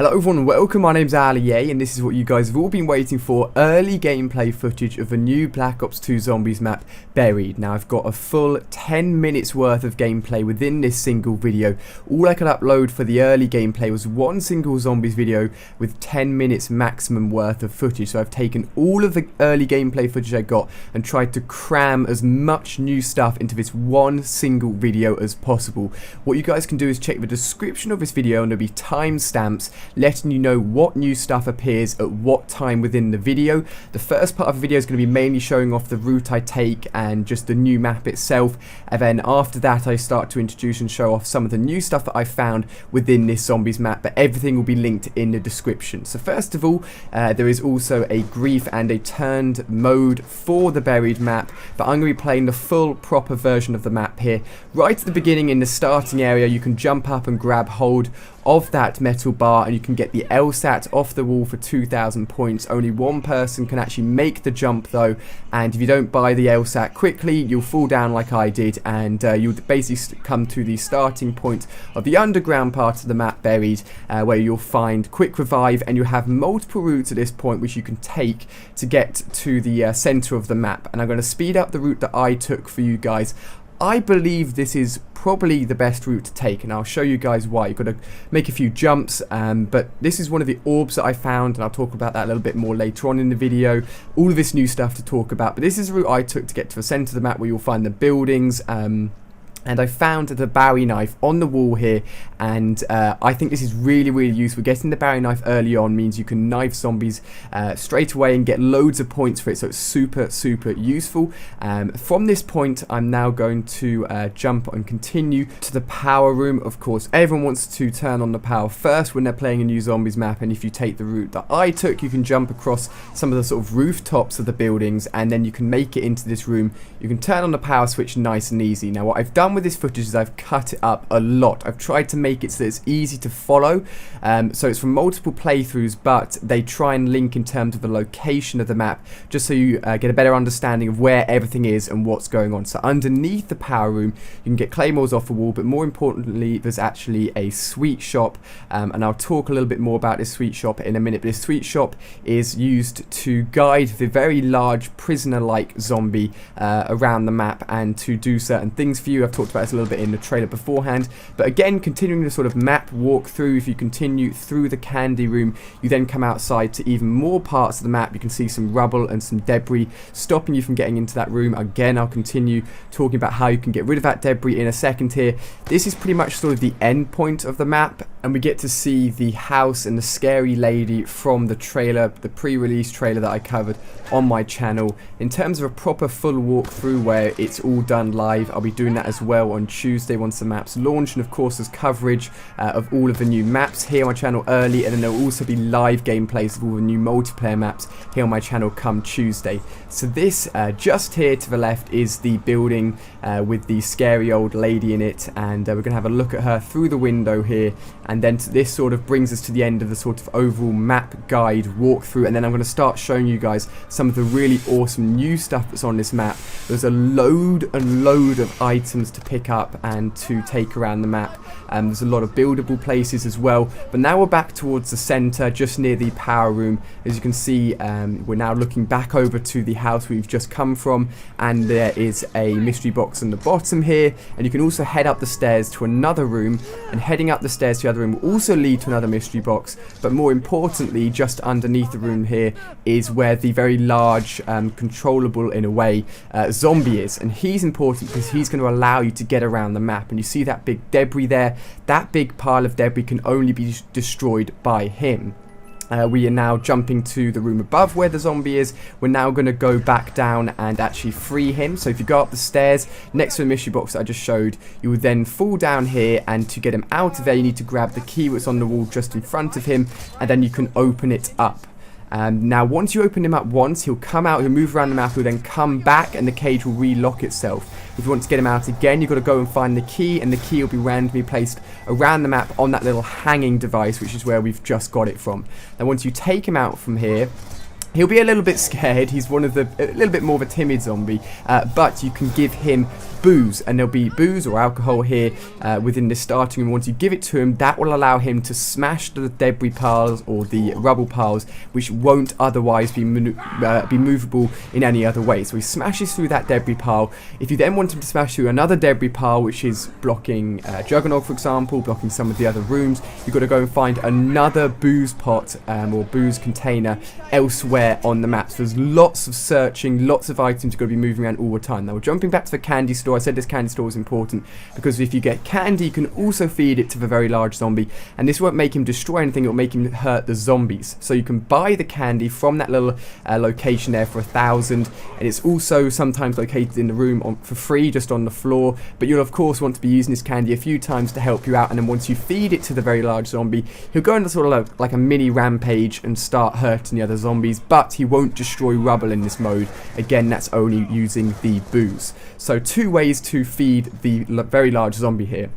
Hello everyone, welcome, my name's Ali A, and this is what you guys have all been waiting for, early gameplay footage of the new Black Ops 2 Zombies map, Buried. Now I've got a full 10 minutes worth of gameplay within this single video. All I could upload for the early gameplay was one single Zombies video with 10 minutes maximum worth of footage. So I've taken all of the early gameplay footage I got and tried to cram as much new stuff into this one single video as possible. What you guys can do is check the description of this video and there'll be timestamps letting you know what new stuff appears at what time within the video. The first part of the video is going to be mainly showing off the route I take and just the new map itself, and then after that I start to introduce and show off some of the new stuff that I found within this Zombies map, but everything will be linked in the description. So first of all, there is also a grief and a turned mode for the Buried map, but I'm going to be playing the full proper version of the map here. Right at the beginning in the starting area you can jump up and grab hold of that metal bar and you can get the LSAT off the wall for 2,000 points. Only one person can actually make the jump though, and if you don't buy the LSAT quickly you'll fall down like I did, and you'll basically come to the starting point of the underground part of the map, Buried, where you'll find quick revive, and you'll have multiple routes at this point which you can take to get to the center of the map. And I'm going to speed up the route that I took for you guys. I believe this is probably the best route to take, and I'll show you guys why. You've got to make a few jumps, but this is one of the orbs that I found, and I'll talk about that a little bit more later on in the video. All of this new stuff to talk about, but this is the route I took to get to the center of the map where you'll find the buildings. And I found the Bowie knife on the wall here, and I think this is really useful. Getting the Bowie knife early on means you can knife zombies straight away and get loads of points for it, so it's super useful. From this point I'm now going to jump and continue to the power room. Of course everyone wants to turn on the power first when they're playing a new Zombies map, and if you take the route that I took you can jump across some of the sort of rooftops of the buildings and then you can make it into this room. You can turn on the power switch nice and easy. Now what I've done with this footage is I've cut it up a lot. I've tried to make it so it's easy to follow, so it's from multiple playthroughs, but they try and link in terms of the location of the map just so you get a better understanding of where everything is and what's going on. So underneath the power room you can get claymores off the wall, but more importantly there's actually a sweet shop, and I'll talk a little bit more about this sweet shop in a minute. But this sweet shop is used to guide the very large prisoner-like zombie around the map and to do certain things for you. I've talked about this a little bit in the trailer beforehand, but again, continuing the sort of map walkthrough, if you continue through the candy room you then come outside to even more parts of the map. You can see some rubble and some debris stopping you from getting into that room. Again, I'll continue talking about how you can get rid of that debris in a second here. This is pretty much sort of the end point of the map, and we get to see the house and the scary lady from the trailer, the pre-release trailer that I covered on my channel. In terms of a proper full walkthrough where it's all done live, I'll be doing that as well on Tuesday once the maps launch, and of course there's coverage of all of the new maps here on my channel early, and then there will also be live gameplays of all the new multiplayer maps here on my channel come Tuesday. So this just here to the left is the building with the scary old lady in it, and we're going to have a look at her through the window here, and then this sort of brings us to the end of the sort of overall map guide walkthrough, and then I'm going to start showing you guys some of the really awesome new stuff that's on this map. There's a load of items to pick up and to take around the map. There's a lot of buildable places as well, but now we're back towards the center just near the power room. As you can see, we're now looking back over to the house we've just come from, and there is a mystery box on the bottom here, and you can also head up the stairs to another room, and heading up the stairs to the other room will also lead to another mystery box. But more importantly, just underneath the room here is where the very large controllable in a way zombie is, and he's important because he's going to allow you to get around the map. And you see that big debris there, that big pile of debris can only be destroyed by him. We are now jumping to the room above where the zombie is. We're now going to go back down and actually free him. So if you go up the stairs next to the mystery box that I just showed, you will then fall down here, and to get him out of there you need to grab the key that's on the wall just in front of him, and then you can open it up. Now once you open him up once, he'll come out, he'll move around the map, he'll then come back and the cage will relock itself. If you want to get him out again, you've got to go and find the key, and the key will be randomly placed around the map on that little hanging device, which is where we've just got it from. Now once you take him out from here, he'll be a little bit scared. He's a little bit more of a timid zombie, but you can give him booze, and there'll be booze or alcohol here within this starting room. Once you give it to him, that will allow him to smash the debris piles or the rubble piles, which won't otherwise be movable in any other way. So he smashes through that debris pile. If you then want him to smash through another debris pile, which is blocking Juggernog, for example, blocking some of the other rooms, you've got to go and find another booze pot or booze container elsewhere on the map. So there's lots of searching, lots of items you've got to be moving around all the time. Now, we're jumping back to the candy store. I said this candy store is important because if you get candy, you can also feed it to the very large zombie, and this won't make him destroy anything, it will make him hurt the zombies. So you can buy the candy from that little location there for 1,000, and it's also sometimes located in the room for free, just on the floor, but you'll of course want to be using this candy a few times to help you out, and then once you feed it to the very large zombie, he'll go into sort of like a mini rampage and start hurting the other zombies, but he won't destroy rubble in this mode. Again, that's only using the booze. So 2 ways to feed the very large zombie here.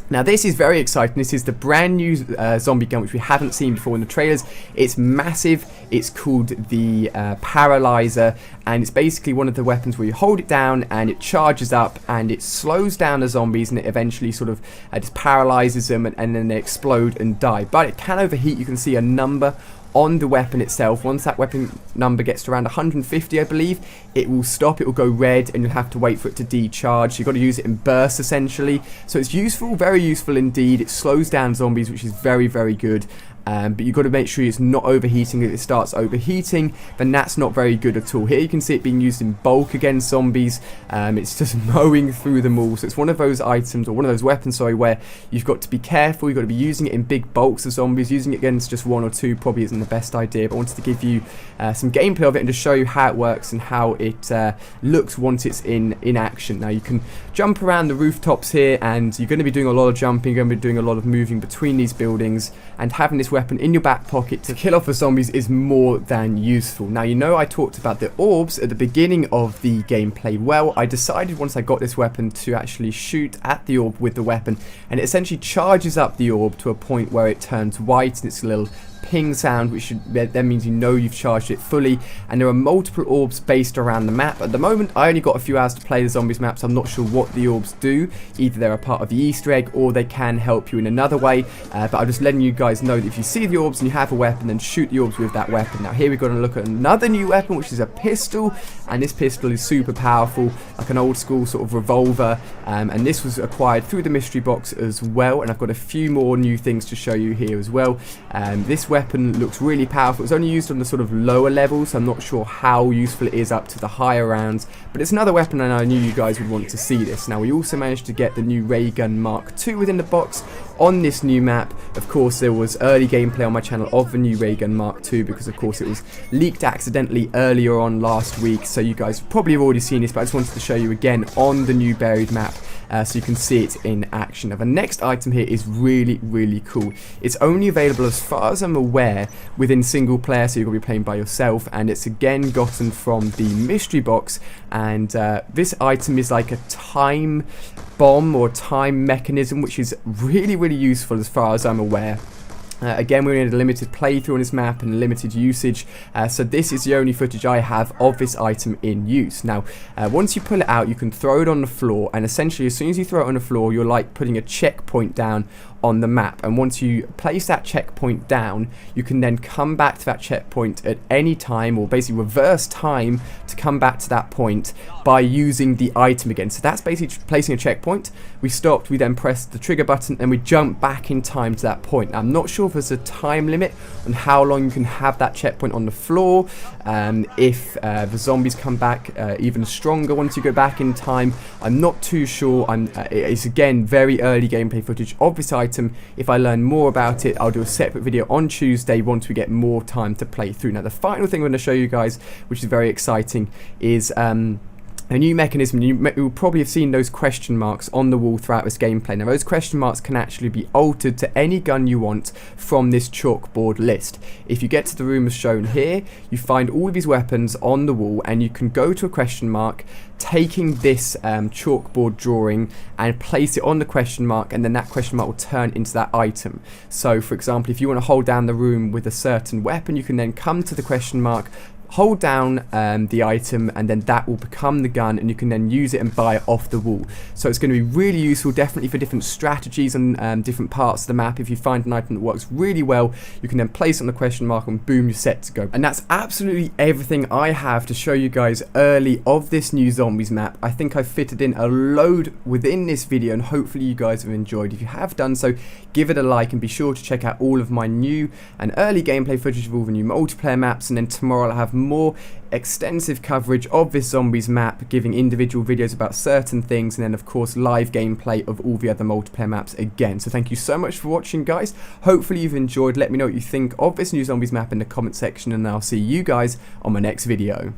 Now this is very exciting. This is the brand new zombie gun, which we haven't seen before in the trailers. It's massive. It's called the Paralyzer, and it's basically one of the weapons where you hold it down and it charges up and it slows down the zombies, and it eventually sort of just paralyzes them, and then they explode and die. But it can overheat. You can see a number on the weapon itself. Once that weapon number gets to around 150, I believe, it will stop, it will go red, and you'll have to wait for it to decharge. You've got to use it in bursts essentially. So it's useful, very useful indeed. It slows down zombies, which is very, very good. But you've got to make sure it's not overheating. If it starts overheating, then that's not very good at all. Here you can see it being used in bulk against zombies. It's just mowing through them all. So it's one of those items, or one of those weapons, sorry, where you've got to be careful. You've got to be using it in big bulks of zombies. Using it against just 1 or 2 probably isn't the best idea, but I wanted to give you some gameplay of it and just show you how it works and how it looks once it's in action. Now you can jump around the rooftops here, and you're going to be doing a lot of jumping, you're going to be doing a lot of moving between these buildings, and having this weapon in your back pocket to kill off the zombies is more than useful. Now, you know I talked about the orbs at the beginning of the gameplay. Well, I decided once I got this weapon to actually shoot at the orb with the weapon, and it essentially charges up the orb to a point where it turns white and it's a little ping sound, which then means you know you've charged it fully. And there are multiple orbs based around the map. At the moment, I only got a few hours to play the zombies map, so I'm not sure what the orbs do. Either they're a part of the Easter egg, or they can help you in another way. But I'm just letting you guys know that if you see the orbs and you have a weapon, then shoot the orbs with that weapon. Now here we're going to look at another new weapon, which is a pistol, and this pistol is super powerful, like an old school sort of revolver. And this was acquired through the mystery box as well, and I've got a few more new things to show you here as well. This weapon looks really powerful. It's only used on the sort of lower levels, so I'm not sure how useful it is up to the higher rounds, but it's another weapon, and I knew you guys would want to see this. Now we also managed to get the new ray gun Mark II within the box on this new map. Of course, there was early gameplay on my channel of the new ray gun Mark II, because of course it was leaked accidentally earlier on last week, so you guys probably have already seen this, but I just wanted to show you again on the new buried map, so you can see it in action. Now the next item here is really, really cool. It's only available, as far as I'm aware, within single player, so you're going to be playing by yourself, and it's again gotten from the mystery box. And this item is like a time bomb or time mechanism, which is really, really useful as far as I'm aware. Again, we need a limited playthrough on this map and limited usage, so this is the only footage I have of this item in use. Now, once you pull it out, you can throw it on the floor, and essentially as soon as you throw it on the floor, you're like putting a checkpoint down on the map. And once you place that checkpoint down, you can then come back to that checkpoint at any time, or basically reverse time to come back to that point by using the item again. So that's basically placing a checkpoint. We stopped, we then pressed the trigger button, and we jump back in time to that point. Now, I'm not sure if there's a time limit on how long you can have that checkpoint on the floor. If the zombies come back even stronger once you go back in time, I'm not too sure. It's again very early gameplay footage of this item. If I learn more about it, I'll do a separate video on Tuesday once we get more time to play through. Now the final thing I'm going to show you guys, which is very exciting, is a new mechanism. You will probably have seen those question marks on the wall throughout this gameplay. Now those question marks can actually be altered to any gun you want from this chalkboard list. If you get to the room as shown here, you find all of these weapons on the wall, and you can go to a question mark, taking this chalkboard drawing and place it on the question mark, and then that question mark will turn into that item. So for example, if you want to hold down the room with a certain weapon, you can then come to the question mark, hold down the item, and then that will become the gun, and you can then use it and buy it off the wall. So it's going to be really useful, definitely for different strategies on different parts of the map. If you find an item that works really well, you can then place it on the question mark and boom, you're set to go. And that's absolutely everything I have to show you guys early of this new zombies map. I think I've fitted in a load within this video, and hopefully you guys have enjoyed. If you have done so, give it a like, and be sure to check out all of my new and early gameplay footage of all the new multiplayer maps. And then tomorrow I'll have more extensive coverage of this zombies map, giving individual videos about certain things, and then of course live gameplay of all the other multiplayer maps again. So thank you so much for watching, guys. Hopefully you've enjoyed. Let me know what you think of this new zombies map in the comment section, and I'll see you guys on my next video.